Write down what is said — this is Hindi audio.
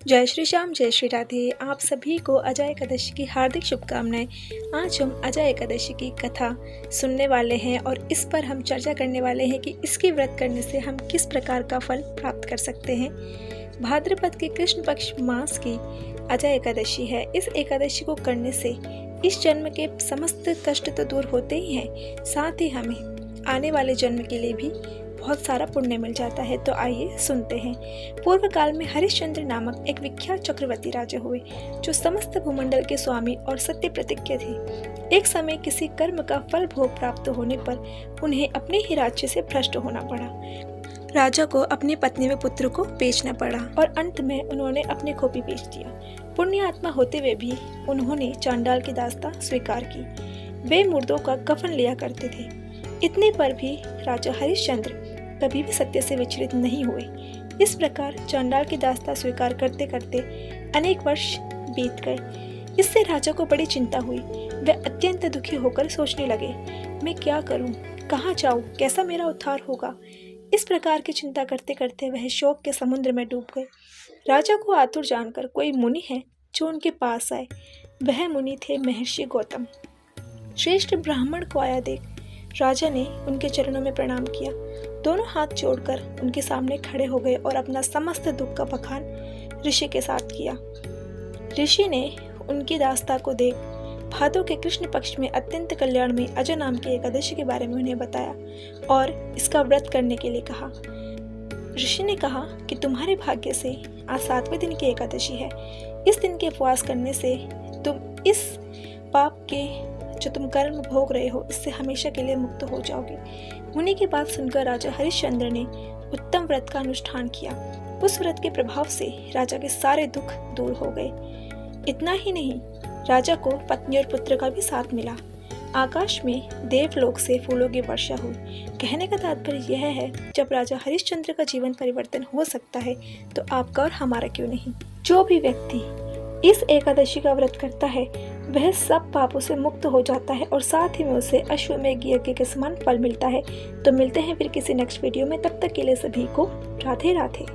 जय श्री श्याम, जय श्री राधे। आप सभी को अजय एकादशी की हार्दिक शुभकामनाएं। आज हम अजय एकादशी की कथा सुनने वाले हैं और इस पर हम चर्चा करने वाले हैं कि इसकी व्रत करने से हम किस प्रकार का फल प्राप्त कर सकते हैं। भाद्रपद के कृष्ण पक्ष मास की अजय एकादशी है। इस एकादशी को करने से इस जन्म के समस्त कष्ट तो दूर होते ही हैं, साथ ही हमें आने वाले जन्म के लिए भी बहुत सारा पुण्य मिल जाता है। तो आइए सुनते हैं। पूर्व काल में हरिश्चंद्र नामक एक विख्यात चक्रवर्ती राजा हुए, जो समस्त भूमंडल के स्वामी और सत्य प्रतिज्ञ थे। एक समय किसी कर्म का फल भोग प्राप्त होने पर उन्हें अपने ही राज्य से भ्रष्ट होना पड़ा। राजा को अपनी पत्नी व पुत्र को बेचना पड़ा और अंत में उन्होंने अपने को भी बेच दिया। पुण्य आत्मा होते हुए भी उन्होंने चांडाल की दास्ता स्वीकार की। वे मुर्दों का कफन लिया करते थे। इतने पर भी राजा हरिश्चंद्र कभी भी सत्य से विचलित नहीं हुए। इस प्रकार चांडाल की दास्ता स्वीकार करते करते अनेक वर्ष बीत गए। इससे राजा को बड़ी चिंता हुई। वे अत्यंत दुखी होकर सोचने लगे, मैं क्या करूं, कहां जाऊं, कैसा मेरा उद्धार होगा। इस प्रकार की चिंता करते करते वह शोक के समुद्र में डूब गए। राजा को आतुर जानकर कोई मुनि है जो उनके पास आए। वह मुनि थे महर्षि गौतम। श्रेष्ठ ब्राह्मण को आया देख राजा ने उनके चरणों में प्रणाम किया। दोनों हाथ जोड़कर उनके सामने खड़े हो गए और अपना समस्त दुख का बखान ऋषि के साथ किया। ऋषि ने उनकी दास्ता को देख भादों के कृष्ण पक्ष में अत्यंत कल्याण में अजय नाम की एकादशी के बारे में उन्हें बताया और इसका व्रत करने के लिए कहा। ऋषि ने कहा कि तुम्हारे भाग्य से आज 7वें दिन की एकादशी है। इस दिन के उपवास करने से तुम इस पाप के जो तुम कर्म भोग रहे हो इससे हमेशा के लिए मुक्त हो जाओगे। मुनि की बात सुनकर राजा हरिश्चंद्र ने उत्तम व्रत का अनुष्ठान किया। उस व्रत के प्रभाव से राजा के सारे दुख दूर हो गए। इतना ही नहीं, राजा को पत्नी और पुत्र का भी साथ मिला। आकाश में देवलोक से फूलों की वर्षा हुई। कहने का तात्पर्य यह है, जब राजा हरिश्चंद्र का जीवन परिवर्तन हो सकता है तो आपका और हमारा क्यों नहीं। जो भी व्यक्ति इस एकादशी का व्रत करता है वह सब पापों से मुक्त हो जाता है और साथ ही में उसे अश्वमेध यज्ञ के समान फल मिलता है। तो मिलते हैं फिर किसी नेक्स्ट वीडियो में। तब तक के लिए सभी को राधे राधे।